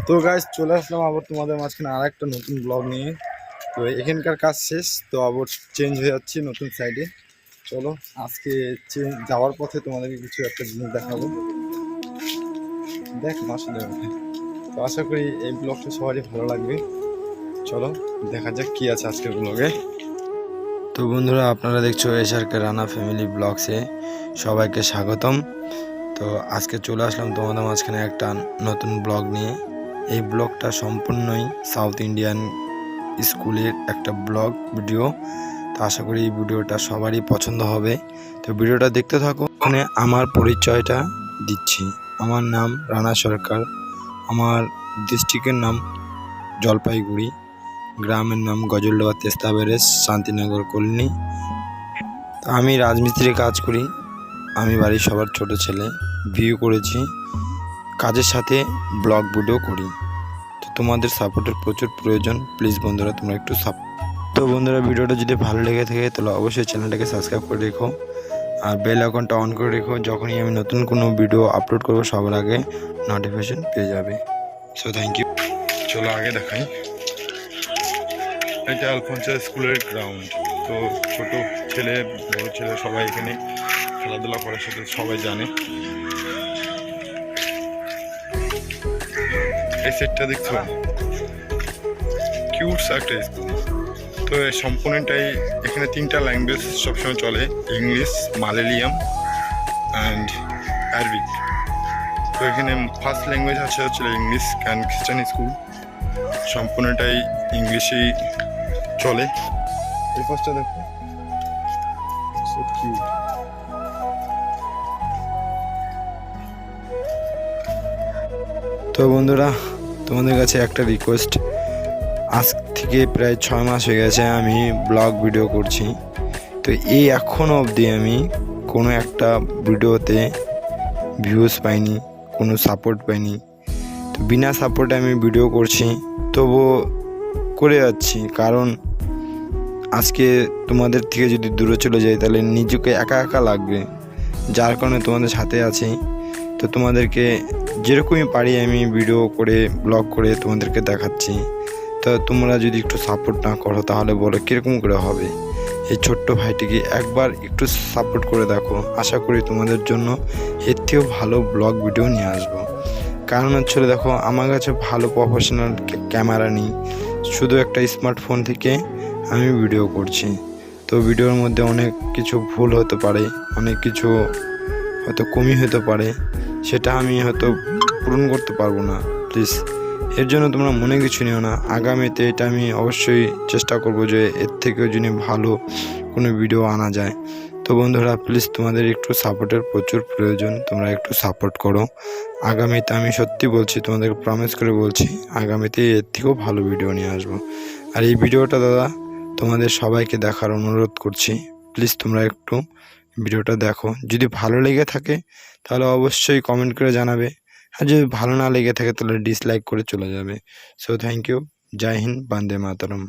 তো গাইস চলে আসলাম আবার তোমাদের মাঝখানে আর একটা নতুন ব্লগ নিয়ে। তো এখানকার কাজ শেষ, তো আবার চেঞ্জ হয়ে যাচ্ছি নতুন সাইডে। চলো আজকে যাওয়ার পথে তোমাদেরকে কিছু একটা জিনিস দেখাবো। দেখ আসলে তো আশা করি এই ব্লগটা সবারই ভালো লাগবে। চলো দেখা যাক কি আছে আজকের ব্লগে। তো বন্ধুরা, আপনারা দেখছো এসআরকে রানা ফ্যামিলি ব্লগসে সবাইকে স্বাগতম। তো আজকে চলে আসলাম তোমাদের মাঝখানে একটা নতুন ব্লগ নিয়ে। এই ব্লগটা সম্পূর্ণই সাউথ ইন্ডিয়ান স্কুলের একটা ব্লগ ভিডিও। তো আশা করি এই ভিডিওটা সবারই পছন্দ হবে। তো ভিডিওটা দেখতে থাকো। ওখানে আমার পরিচয়টা দিচ্ছি। আমার নাম রানা সরকার, আমার ডিস্ট্রিক্টের নাম জলপাইগুড়ি, গ্রামের নাম গজলডোবা তেস্তা ব্যারেজ শান্তিনগর কলোনি। তো আমি রাজমিস্ত্রির কাজ করি। আমি বাড়ির সবার ছোট ছেলে, বিয়ে করেছি, কাজের সাথে ব্লগ ভিডিও করি। তো তোমাদের সাপোর্টের প্রচুর প্রয়োজন। প্লিজ বন্ধুরা তোমরা একটু তো বন্ধুরা, ভিডিওটা যদি ভালো লেগে থাকে তাহলে অবশ্যই চ্যানেলটাকে সাবস্ক্রাইব করে রেখো আর বেল আইকনটা অন করে রেখো। যখনই আমি নতুন কোনো ভিডিও আপলোড করবো সবার আগে নোটিফিকেশন পেয়ে যাবে। So thank you. চলো আগে দেখাই। এটা আলফোনসা স্কুলের গ্রাউন্ড। তো ছোট ছেলে বড় ছেলে সবাই এখানে খেলাধুলা করে, সেটা সবাই জানে। এই সেটটা দেখছো, কিউট একটা স্কুল। তো সম্পূর্ণটাই এখানে 3টা ল্যাঙ্গুয়েজ সবসময় চলে, ইংলিশ, মালয়ালিয়াম অ্যান্ড আরবিক। তো এখানে ফার্স্ট ল্যাঙ্গুয়েজ হচ্ছে ইংলিশ, কারণ খ্রিস্টান স্কুল সম্পূর্ণটাই ইংলিশেই চলে। এই ফার্স্টটা দেখো, সো কিউট। তো বন্ধুরা, তোমাদের কাছে একটা রিকোয়েস্ট। আজ থেকে প্রায় 6 মাস হয়ে গেছে আমি ব্লগ ভিডিও করছি। তো এই এখনও অবধি আমি কোনো একটা ভিডিওতে ভিউজ পাইনি, কোনো সাপোর্ট পাইনি। তো বিনা সাপোর্টে আমি ভিডিও করছি, তবুও করে যাচ্ছি। কারণ আজকে তোমাদের থেকে যদি দূরে চলে যাই তাহলে নিজেকে একা একা লাগবে, যার কারণে তোমাদের সাথে আছি। তো তোমাদেরকে যেরকমই পারি আমি ভিডিও করে ব্লগ করে তোমাদেরকে দেখাচ্ছি। তো তোমরা যদি একটু সাপোর্ট না করো তাহলে বলো কীরকম করে হবে। এই ছোট্ট ভাইটিকে একবার একটু সাপোর্ট করে দেখো। আশা করি তোমাদের জন্য এর থেকেও ভালো ব্লগ ভিডিও নিয়ে আসবো। কারণ হচ্ছে দেখো, আমার কাছে ভালো প্রফেশনাল ক্যামেরা নেই, শুধু একটা স্মার্টফোন থেকে আমি ভিডিও করছি। তো ভিডিওর মধ্যে অনেক কিছু ভুল হতে পারে, অনেক কিছু হয়তো কমই হতে পারে, সেটা আমি হয়তো পূরণ করতে পারবো না। প্লিজ এর জন্য তোমরা মনে কিছু নিও না। আগামীতে এটা আমি অবশ্যই চেষ্টা করব যে এর থেকেও যদি ভালো কোনো ভিডিও আনা যায়। তো বন্ধুরা, প্লিজ তোমাদের একটু সাপোর্টের প্রচুর প্রয়োজন, তোমরা একটু সাপোর্ট করো। আগামীতে আমি সত্যি বলছি, তোমাদেরকে প্রমিস করে বলছি, আগামীতে এর থেকেও ভালো ভিডিও নিয়ে আসবো। আর এই ভিডিওটা দাদা তোমাদের সবাইকে দেখার অনুরোধ করছি। প্লিজ তোমরা একটু ভিডিওটা দেখো। যদি ভালো লেগে থাকে তাহলে অবশ্যই কমেন্ট করে জানাবে, আর যদি ভালো না লেগে থাকে তাহলে ডিসলাইক করে চলে যাবে। So thank you. জয় হিন্দ, বন্দে মাতরম।